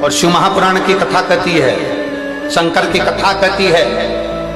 और शिव महापुराण की कथा कहती है, शंकर की कथा कहती है,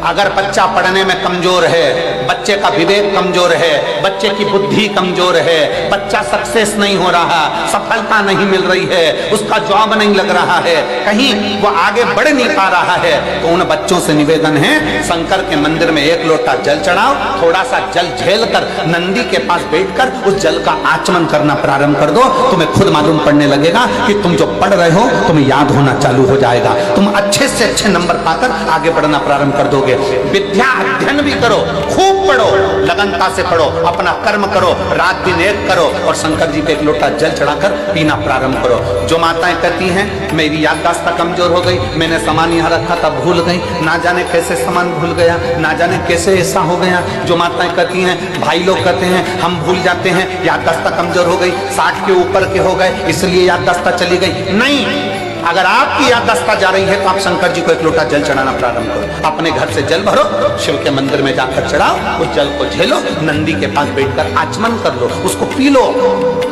अगर बच्चा पढ़ने में कमजोर है, बच्चे का विवेक कमजोर है, बच्चे की बुद्धि कमजोर है, बच्चा सक्सेस नहीं हो रहा, सफलता नहीं मिल रही है, उसका जॉब नहीं लग रहा है, कहीं वो आगे बढ़ नहीं पा रहा है, तो उन बच्चों से निवेदन है, शंकर के मंदिर में एक लोटा जल चढ़ाओ, थोड़ा सा जल झेल कर नंदी के पास बैठकर उस जल का आचमन करना प्रारंभ कर दो। तुम्हें खुद मालूम पड़ने लगेगा कि तुम जो पढ़ रहे हो तुम्हें याद होना चालू हो जाएगा, तुम अच्छे से अच्छे नंबर पाकर आगे बढ़ना प्रारंभ कर दोगे। विद्या अध्ययन भी करो, खूब पढ़ो, लगनता से पढ़ो, अपना कर्म करो, रात दिन एक करो और शंकर जी पे एक लोटा जल चढ़ाकर पीना प्रारंभ करो। जो माताएं कहती हैं मेरी याददाश्त कमजोर हो गई, मैंने सामान यहाँ रखा था भूल गई, ना जाने कैसे सामान भूल गया, ना जाने कैसे ऐसा हो गया। जो माताएं कहती हैं, भाई लोग कहते हैं हम भूल जाते हैं, याददाश्त कमजोर हो गई, 60 के ऊपर के हो गए इसलिए याददाश्त चली गई, नहीं। अगर आपकी याददाश्त जा रही है तो आप शंकर जी को एक लोटा जल चढ़ाना प्रारंभ करो, अपने घर से जल भरो, शिव के मंदिर में जाकर चढ़ाओ, उस जल को झेलो, नंदी के पास बैठकर आचमन कर लो, उसको पी लो।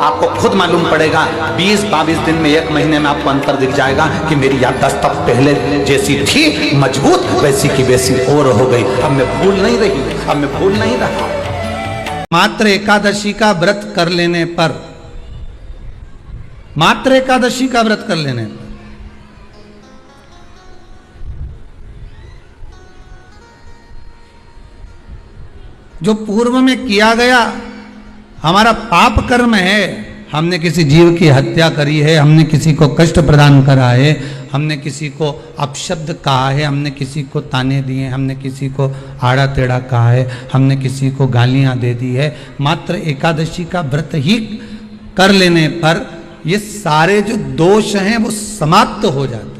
आपको खुद मालूम पड़ेगा 20-22 दिन में, 1 महीने में आपको अंतर दिख जाएगा कि मेरी याददाश्त पहले जैसी थी मजबूत, वैसी की वैसी और हो गई, अब मैं भूल नहीं रही, अब मैं भूल नहीं रहा। मात्र एकादशी का व्रत कर लेने पर, मात्र एकादशी का व्रत कर लेने पर जो पूर्व में किया गया हमारा पाप कर्म है, हमने किसी जीव की हत्या करी है, हमने किसी को कष्ट प्रदान करा है, हमने किसी को अपशब्द कहा है, हमने किसी को ताने दिए, हमने किसी को आड़ा टेढ़ा कहा है, हमने किसी को गालियां दे दी है, मात्र एकादशी का व्रत ही कर लेने पर ये सारे जो दोष हैं वो समाप्त हो जाते हैं।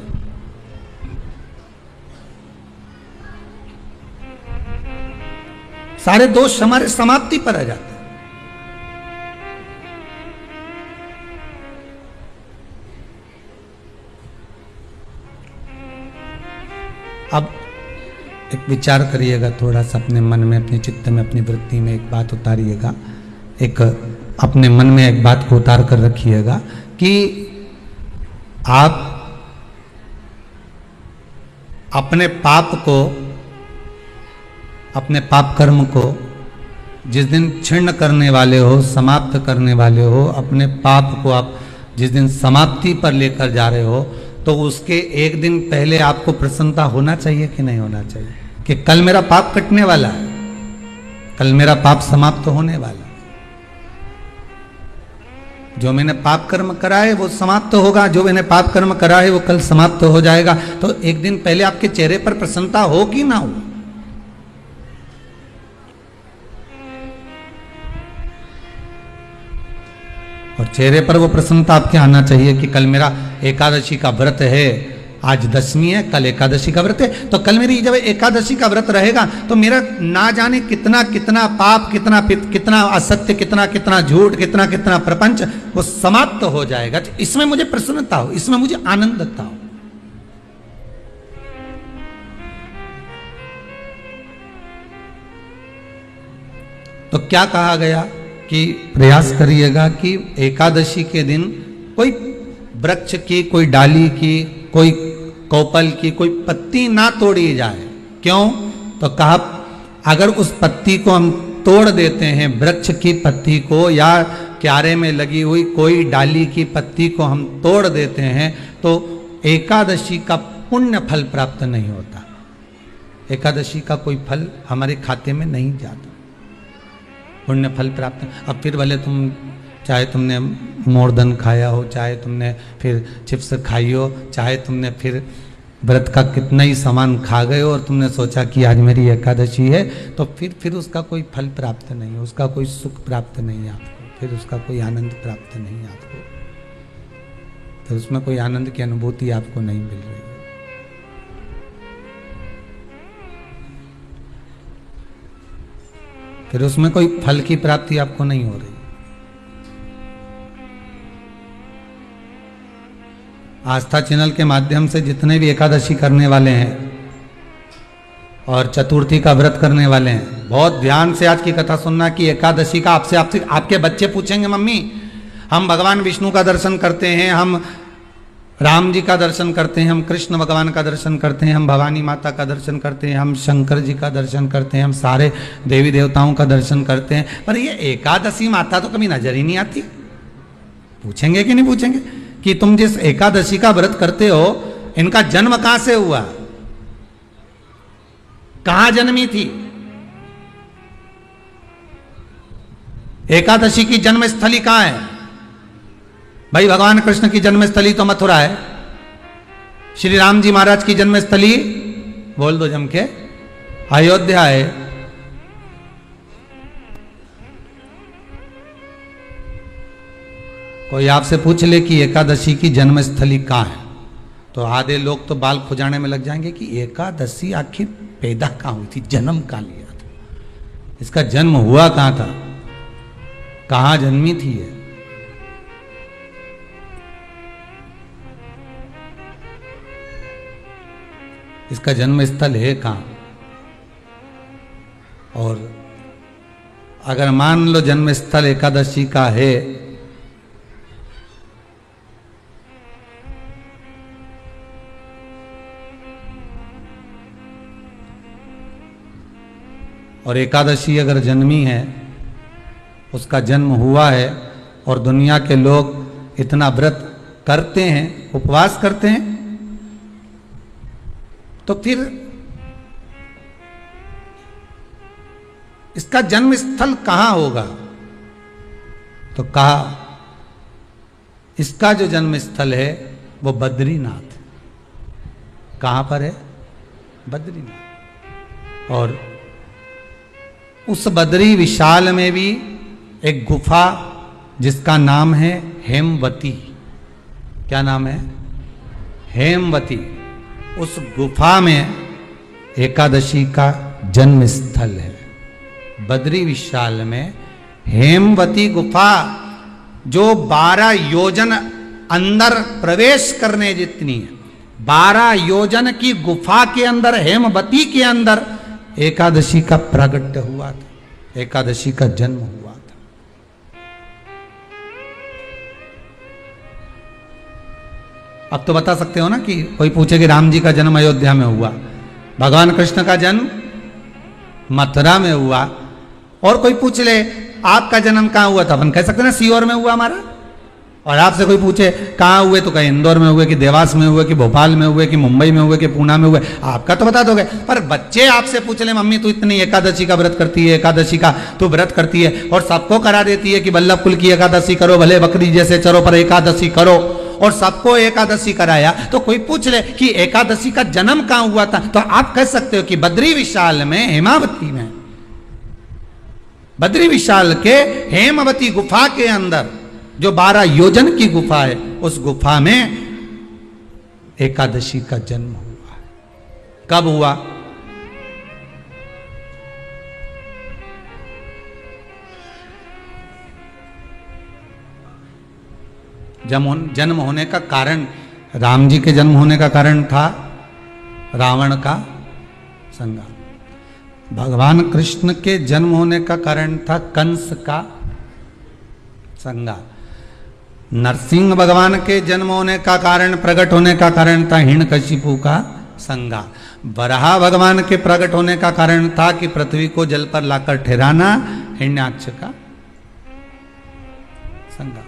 सारे दोष हमारे समाप्ति पर आ जाते हैं। अब एक विचार करिएगा थोड़ा सा अपने मन में, अपने चित्त में, अपनी वृत्ति में एक बात उतारिएगा, एक अपने मन में एक बात को उतार कर रखिएगा कि आप अपने पाप को, अपने पाप कर्म को जिस दिन क्षीण करने वाले हो, समाप्त करने वाले हो, अपने पाप को आप जिस दिन समाप्ति पर लेकर जा रहे हो, तो उसके एक दिन पहले आपको प्रसन्नता होना चाहिए कि नहीं होना चाहिए कि कल मेरा पाप कटने वाला है, कल मेरा पाप समाप्त होने वाला है, जो मैंने पाप कर्म करा है वो समाप्त होगा, जो मैंने पाप कर्म करा है वो कल समाप्त हो जाएगा। तो एक दिन पहले आपके चेहरे पर प्रसन्नता हो कि ना हो? और चेहरे पर वो प्रसन्नता आपके आना चाहिए कि कल मेरा एकादशी का व्रत है, आज दशमी है, कल एकादशी का व्रत है, तो कल मेरी जब एकादशी का व्रत रहेगा तो मेरा ना जाने कितना कितना पाप, कितना असत्य, कितना झूठ, कितना प्रपंच वो समाप्त हो जाएगा। इसमें मुझे प्रसन्नता हो, इसमें मुझे आनंदता हो। तो क्या कहा गया कि प्रयास करिएगा कि एकादशी के दिन कोई वृक्ष की, कोई डाली की, कोई कोपल की कोई पत्ती ना तोड़ी जाए। क्यों? तो कहा अगर उस पत्ती को हम तोड़ देते हैं, वृक्ष की पत्ती को या क्यारे में लगी हुई कोई डाली की पत्ती को हम तोड़ देते हैं तो एकादशी का पुण्य फल प्राप्त नहीं होता, एकादशी का कोई फल हमारे खाते में नहीं जाता, पुण्य फल प्राप्त। अब फिर भले तुम चाहे तुमने मोरदन खाया हो, चाहे तुमने फिर चिप्स खाई हो, चाहे तुमने फिर व्रत का कितना ही सामान खा गए हो और तुमने सोचा कि आज मेरी एकादशी है, तो फिर उसका कोई फल प्राप्त नहीं, उसका कोई सुख प्राप्त नहीं आपको, फिर उसका कोई आनंद प्राप्त नहीं आपको, फिर उसमें कोई आनंद की अनुभूति आपको नहीं मिल रही है। फिर उसमें कोई फल की प्राप्ति आपको नहीं हो रही। आस्था चैनल के माध्यम से जितने भी एकादशी करने वाले हैं और चतुर्थी का व्रत करने वाले हैं, बहुत ध्यान से आज की कथा सुनना कि एकादशी का आपके बच्चे पूछेंगे, मम्मी हम भगवान विष्णु का दर्शन करते हैं, हम राम जी का दर्शन करते हैं, हम कृष्ण भगवान का दर्शन करते हैं, हम भवानी माता का दर्शन करते हैं, हम शंकर जी का दर्शन करते हैं, हम सारे देवी देवताओं का दर्शन करते हैं, पर ये एकादशी माता तो कभी नजर ही नहीं आती। पूछेंगे कि नहीं पूछेंगे कि तुम जिस एकादशी का व्रत करते हो इनका जन्म कहां से हुआ, कहां जन्मी थी? एकादशी की जन्मस्थली कहां है? भाई भगवान कृष्ण की जन्मस्थली तो मथुरा है, श्री राम जी महाराज की जन्मस्थली बोल दो जम के अयोध्या है। कोई आपसे पूछ ले कि एकादशी की जन्मस्थली कहां है तो आधे लोग तो बाल खुजाने में लग जाएंगे कि एकादशी आखिर पैदा कहां हुई थी, जन्म कहां लिया था, इसका जन्म हुआ कहां था, कहां जन्मी थी ये? इसका जन्म स्थल है कहां? और अगर मान लो जन्म स्थल एकादशी का है और एकादशी अगर जन्मी है, उसका जन्म हुआ है और दुनिया के लोग इतना व्रत करते हैं, उपवास करते हैं, तो फिर इसका जन्म स्थल कहां होगा? तो कहा इसका जो जन्म स्थल है वो बद्रीनाथ। कहां पर है? बद्रीनाथ। और उस बद्री विशाल में भी एक गुफा जिसका नाम है हेमवती। क्या नाम है? हेमवती। उस गुफा में एकादशी का जन्म स्थल है। बद्री विशाल में हेमवती गुफा जो 12 योजन अंदर प्रवेश करने जितनी है, 12 योजन की गुफा के अंदर, हेमवती के अंदर एकादशी का प्रागट्य हुआ था, एकादशी का जन्म हुआ था। अब तो बता सकते हो ना कि कोई पूछे कि राम जी का जन्म अयोध्या में हुआ, भगवान कृष्ण का जन्म मथुरा में हुआ, और कोई पूछ ले आपका जन्म कहां हुआ था, अपन कह सकते ना सीहोर में हुआ हमारा। और आपसे कोई पूछे कहाँ हुए तो कहीं इंदौर में हुए, कि देवास में हुए, कि भोपाल में हुए, कि मुंबई में हुए, कि पूना में हुए, आपका तो बता दोगे। पर बच्चे आपसे पूछ ले मम्मी तू इतनी एकादशी का व्रत करती है, एकादशी का तू व्रत करती है और सबको करा देती है कि वल्लभ कुल की एकादशी करो, भले बकरी जैसे चरो पर एकादशी करो, और सबको एकादशी कराया, तो कोई पूछ ले कि एकादशी का जन्म कहां हुआ था, तो आप कह सकते हो कि बद्री विशाल में, हेमावती में, बद्री विशाल के हेमवती गुफा के अंदर जो 12 योजन की गुफा है, उस गुफा में एकादशी का जन्म हुआ। कब हुआ? जन्म होने का कारण, राम जी के जन्म होने का कारण था रावण का संहार। भगवान कृष्ण के जन्म होने का कारण था कंस का संहार। नरसिंह भगवान के जन्म होने का कारण, प्रकट होने का कारण था हिरण्यकशिपु का संहार। वराह भगवान के प्रकट होने का कारण था कि पृथ्वी को जल पर लाकर ठहराना, हिरण्याक्ष का संहार।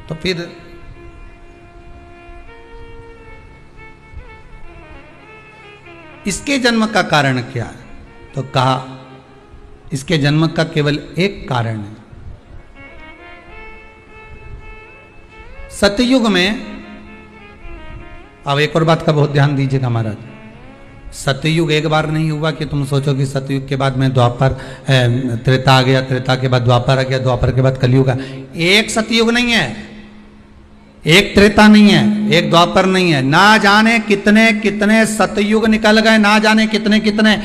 तो फिर इसके जन्म का कारण क्या है? तो कहा इसके जन्म का केवल एक कारण है। सतयुग में, अब एक और बात का बहुत ध्यान दीजिएगा महाराज, सतयुग एक बार नहीं हुआ कि तुम सोचो कि सतयुग के बाद में द्वापर, त्रेता आ गया, त्रेता के बाद द्वापर आ गया, द्वापर के बाद कलयुग आ। एक सतयुग नहीं है, एक त्रेता नहीं है, एक द्वापर नहीं है, ना जाने कितने कितने सतयुग निकल गए, ना जाने कितने कितने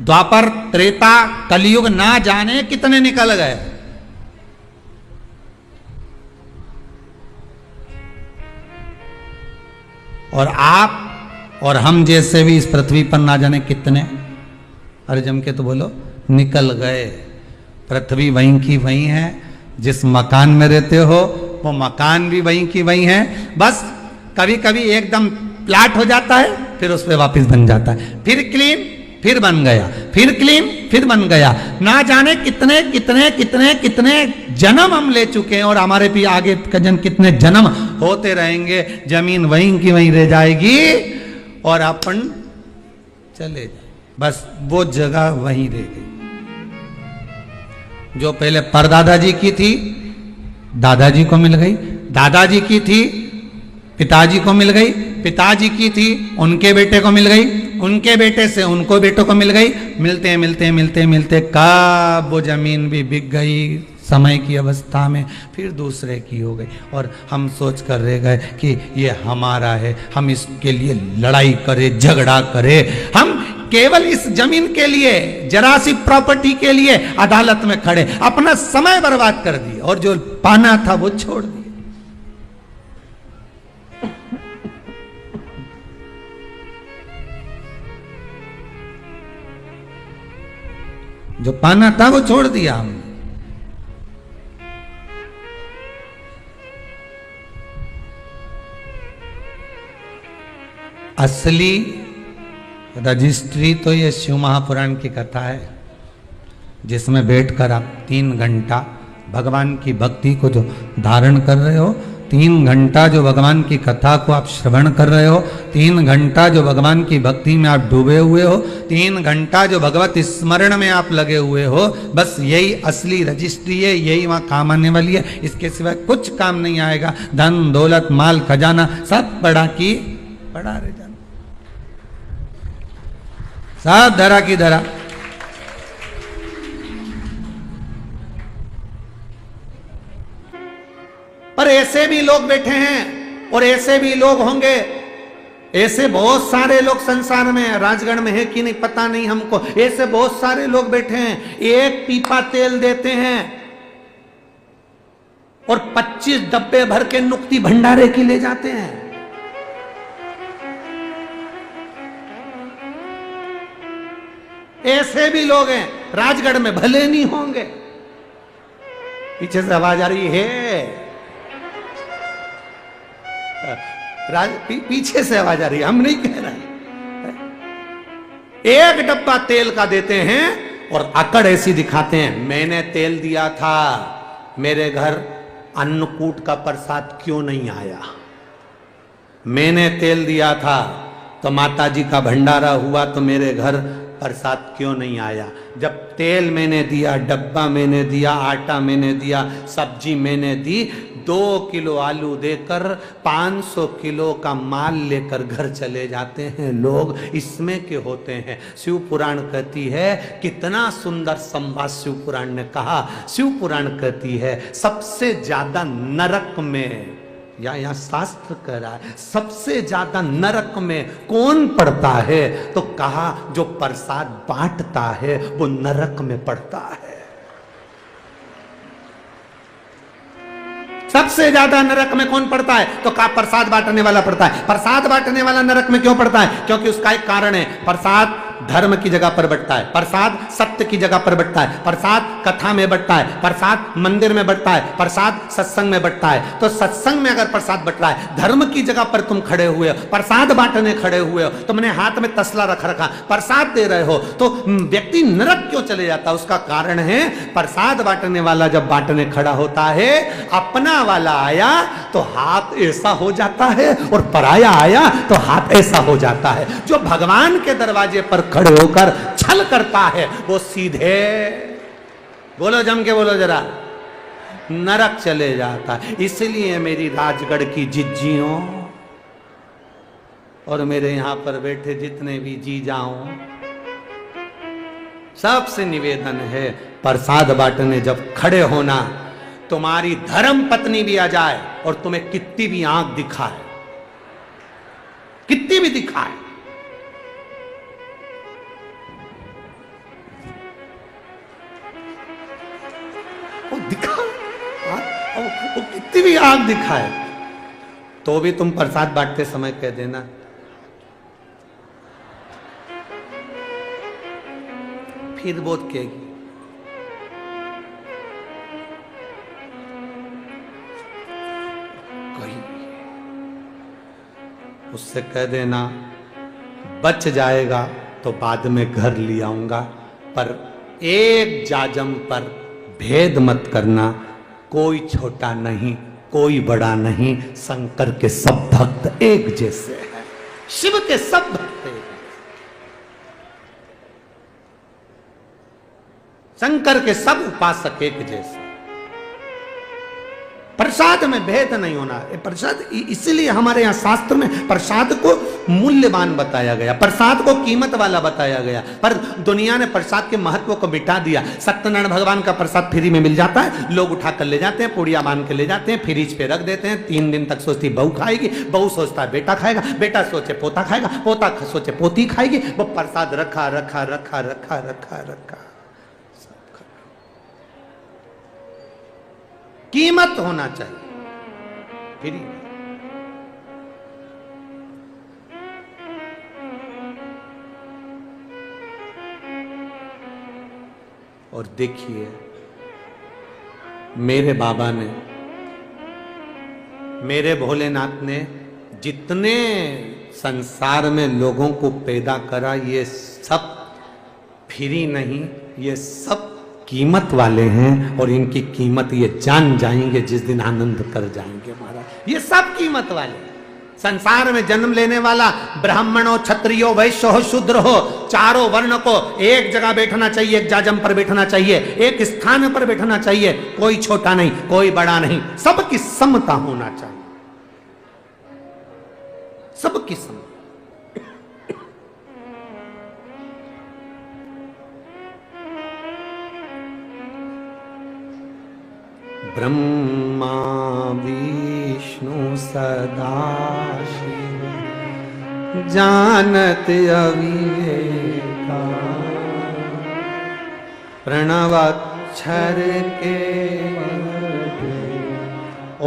द्वापर, त्रेता, कलयुग, ना जाने कितने निकल गए। और आप और हम जैसे भी इस पृथ्वी पर ना जाने कितने, अरे जम के तो बोलो, निकल गए। पृथ्वी वहीं की वहीं है, जिस मकान में रहते हो वो मकान भी वहीं की वहीं है, बस कभी कभी एकदम प्लाट हो जाता है, फिर उस पर वापस बन जाता है, फिर क्लीन, फिर बन गया, फिर क्लीन, फिर बन गया। ना जाने कितने कितने कितने कितने जन्म हम ले चुके हैं और हमारे भी आगे का जन्म कितने जन्म होते रहेंगे। जमीन वहीं की वहीं रह जाएगी और अपन चले जाए, बस वो जगह वहीं रह गई। जो पहले परदादाजी की थी दादाजी को मिल गई, दादाजी की थी पिताजी को मिल गई, पिताजी की थी उनके बेटे को मिल गई, उनके बेटे से उनको बेटों को मिल गई। मिलते मिलते मिलते मिलते कब वो जमीन भी बिक गई समय की अवस्था में, फिर दूसरे की हो गई और हम सोच कर रह गए कि ये हमारा है, हम इसके लिए लड़ाई करें, झगड़ा करें। हम केवल इस जमीन के लिए, जरा सी प्रॉपर्टी के लिए अदालत में खड़े, अपना समय बर्बाद कर दिए और जो पाना था वो छोड़ दिया। जो पाना था वो छोड़ दिया हमने। असली रजिस्ट्री तो ये शिव महापुराण की कथा है, जिसमें बैठकर आप 3 घंटा भगवान की भक्ति को जो धारण कर रहे हो, 3 घंटा जो भगवान की कथा को आप श्रवण कर रहे हो, 3 घंटा जो भगवान की भक्ति में आप डूबे हुए हो, 3 घंटा जो भगवत स्मरण में आप लगे हुए हो, बस यही असली रजिस्ट्री है, यही वहां काम आने वाली है। इसके सिवाय कुछ काम नहीं आएगा। धन दौलत माल खजाना सब पड़ा की पड़ा रह जाना, सब धरा की धरा। पर ऐसे भी लोग बैठे हैं और ऐसे भी लोग होंगे, ऐसे बहुत सारे लोग संसार में, राजगढ़ में है कि नहीं पता नहीं हमको, ऐसे बहुत सारे लोग बैठे हैं, एक पीपा तेल देते हैं और 25 डब्बे भर के नुक्ति भंडारे की ले जाते हैं। ऐसे भी लोग हैं, राजगढ़ में भले नहीं होंगे। पीछे से आवाज आ रही है, पीछे से आवाज आ रही है, हम नहीं कह रहे। एक डब्बा तेल का देते हैं और अकड़ ऐसी दिखाते हैं, मैंने तेल दिया था, मेरे घर अन्नकूट का प्रसाद क्यों नहीं आया, मैंने तेल दिया था तो माताजी का भंडारा हुआ तो मेरे घर प्रसाद क्यों नहीं आया। जब तेल मैंने दिया, डब्बा मैंने दिया, आटा मैंने दिया, सब्जी मैंने दी, 2 किलो आलू देकर 500 किलो का माल लेकर घर चले जाते हैं लोग। इसमें के होते हैं। शिव पुराण कहती है, कितना सुंदर संवाद शिव पुराण ने कहा। शिव पुराण कहती है सबसे ज्यादा नरक में, या शास्त्र कह रहा है सबसे ज्यादा नरक में कौन पड़ता है, तो कहा जो प्रसाद बांटता है वो नरक में पड़ता है। सबसे ज्यादा नरक में कौन पड़ता है, तो कहा प्रसाद बांटने वाला पड़ता है। प्रसाद बांटने वाला नरक में क्यों पड़ता है, क्योंकि उसका एक कारण है, प्रसाद धर्म की जगह पर बंटता है, प्रसाद सत्य की जगह पर बंटता है, प्रसाद कथा में बंटता है, प्रसाद मंदिर में बंटता है, प्रसाद सत्संग में बंटता है। तो सत्संग में अगर प्रसाद बंट रहा है, धर्म की जगह पर तुम खड़े हुए हो, प्रसाद बांटने खड़े हुए हो, तुमने हाथ में तसला रख रखा, प्रसाद दे रहे हो, तो व्यक्ति नरक क्यों चले जाता है, उसका कारण है प्रसाद बांटने वाला जब बांटने खड़ा होता है, अपना वाला आया तो हाथ ऐसा हो जाता है और पराया आया तो हाथ ऐसा हो जाता है। जो भगवान के दरवाजे पर खड़े होकर छल करता है वो सीधे, बोलो जम के बोलो जरा, नरक चले जाता है। इसलिए मेरी राजगढ़ की जिज्जियों और मेरे यहां पर बैठे जितने भी जी जाओ, सबसे निवेदन है, प्रसाद बांटने जब खड़े होना, तुम्हारी धर्म पत्नी भी आ जाए और तुम्हें कितनी भी आंख दिखाए, कितनी भी दिखाए, वो कितनी भी आंख दिखाए, तो भी तुम प्रसाद बांटते समय कह देना फिर बोध कहेगी कोई, उससे कह देना बच जाएगा तो बाद में घर ले आऊंगा, पर एक जाजम पर भेद मत करना, कोई छोटा नहीं कोई बड़ा नहीं, शंकर के सब भक्त एक जैसे हैं, शिव के सब भक्त एक, शंकर के सब उपासक एक जैसे। प्रसाद में भेद नहीं होना, प्रसाद इसीलिए हमारे यहाँ शास्त्र में प्रसाद को मूल्यवान बताया गया, प्रसाद को कीमत वाला बताया गया, पर दुनिया ने प्रसाद के महत्व को मिटा दिया। सत्यनारायण भगवान का प्रसाद फ्री में मिल जाता है, लोग उठा कर ले जाते हैं, पुड़िया बांध के ले जाते हैं, फ्रिज पे रख देते हैं, 3 दिन तक सोचती बहू खाएगी, बहू सोचता है बेटा खाएगा, बेटा सोचे पोता खाएगा, पोता सोचे पोती खाएगी, वो प्रसाद रखा रखा रखा रखा रखा रखा। कीमत होना चाहिए फ्री में। और देखिए मेरे बाबा ने, मेरे भोलेनाथ ने जितने संसार में लोगों को पैदा करा, ये सब फ्री नहीं, ये सब कीमत वाले हैं, और इनकी कीमत ये जान जाएंगे जिस दिन आनंद कर जाएंगे महाराज। ये सब कीमत वाले, संसार में जन्म लेने वाला ब्राह्मण हो, क्षत्रिय हो, वैश्य हो, शूद्र हो, चारों वर्ण को एक जगह बैठना चाहिए, एक जाजम पर बैठना चाहिए, एक स्थान पर बैठना चाहिए, कोई छोटा नहीं कोई बड़ा नहीं, सबकी समता होना चाहिए, सबकी समता। ब्रह्मा विष्णु सदा शिव जानत अविवेका, प्रणवाक्षर के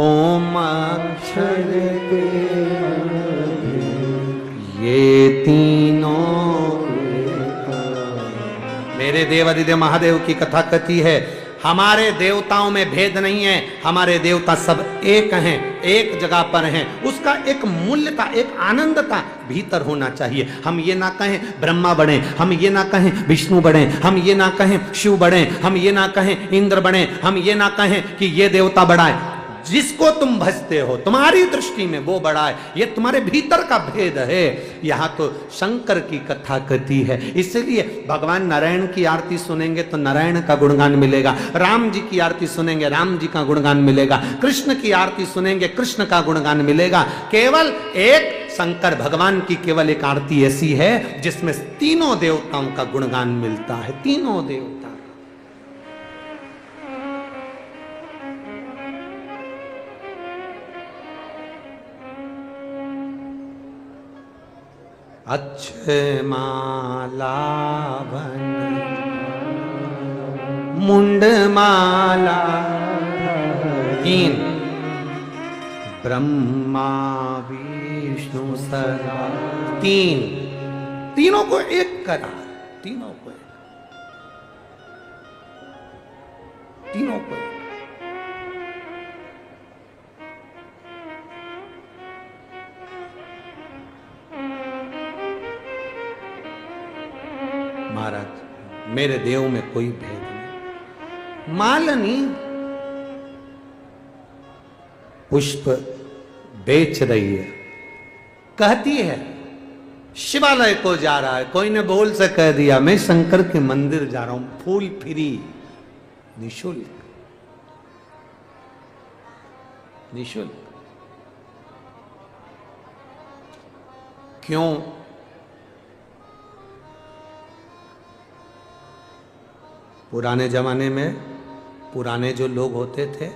ओम अक्षर के, ये तीनों। मेरे देव अधिदेव महादेव की कथा कथी है, हमारे देवताओं में भेद नहीं है, हमारे देवता सब एक हैं, एक जगह पर हैं, उसका एक मूल्यता, एक आनंदता भीतर होना चाहिए। हम ये ना कहें ब्रह्मा बने, हम ये ना कहें विष्णु बने, हम ये ना कहें शिव बने, हम ये ना कहें इंद्र बने, हम ये ना कहें कि ये देवता बड़ा है। जिसको तुम भजते हो तुम्हारी दृष्टि में वो बड़ा है, ये तुम्हारे भीतर का भेद है। यहाँ तो शंकर की कथा कथी है, इसलिए भगवान नारायण की आरती सुनेंगे तो नारायण का गुणगान मिलेगा, राम जी की आरती सुनेंगे राम जी का गुणगान मिलेगा, कृष्ण की आरती सुनेंगे कृष्ण का गुणगान मिलेगा। केवल एक शंकर भगवान की केवल एक आरती ऐसी है जिसमें तीनों देवताओं का गुणगान मिलता है, तीनों देवता। अच्छे माला बन मुंड माला, 3 ब्रह्मा विष्णु सदा, 3 तीनों को एक करा, तीनों को एक, तीनों को एक। महाराज मेरे देव में कोई भेद नहीं। मालनी पुष्प बेच रही है, कहती है शिवालय को जा रहा है, कोई ने बोल से कह दिया मैं शंकर के मंदिर जा रहा हूं, फूल फ्री, निशुल्क, निशुल्क। क्यों? पुराने जमाने में पुराने जो लोग होते थे,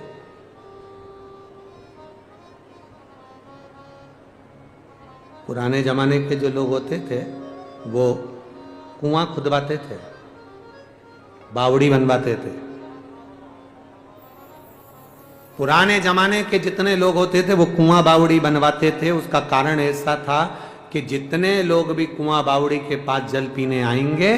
पुराने जमाने के जो लोग होते थे वो कुआं खुदवाते थे, बावड़ी बनवाते थे। पुराने जमाने के जितने लोग होते थे वो कुआं बावड़ी बनवाते थे। उसका कारण ऐसा था कि जितने लोग भी कुआं बावड़ी के पास जल पीने आएंगे,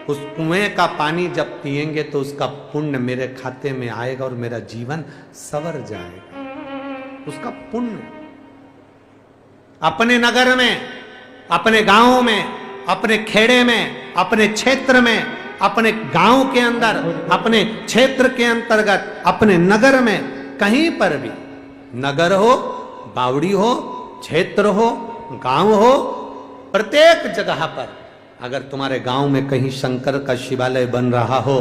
उस कुएं का पानी जब पिएंगे तो उसका पुण्य मेरे खाते में आएगा और मेरा जीवन संवर जाएगा। उसका पुण्य। अपने नगर में, अपने गांव में, अपने खेड़े में, अपने क्षेत्र में, अपने गांव के अंदर, अपने क्षेत्र के अंतर्गत, अपने नगर में, कहीं पर भी, नगर हो, बावड़ी हो, क्षेत्र हो, गांव हो, प्रत्येक जगह पर अगर तुम्हारे गांव में कहीं शंकर का शिवालय बन रहा हो,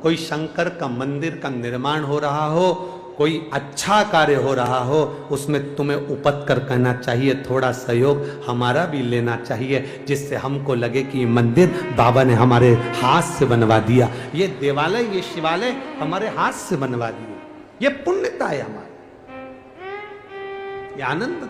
कोई शंकर का मंदिर का निर्माण हो रहा हो, कोई अच्छा कार्य हो रहा हो, उसमें तुम्हें उपत कर कहना चाहिए, थोड़ा सहयोग हमारा भी लेना चाहिए, जिससे हमको लगे कि ये मंदिर बाबा ने हमारे हाथ से बनवा दिया, ये देवालय, ये शिवालय हमारे हाथ से बनवा दिए। ये पुण्यता है हमारी, ये आनंद।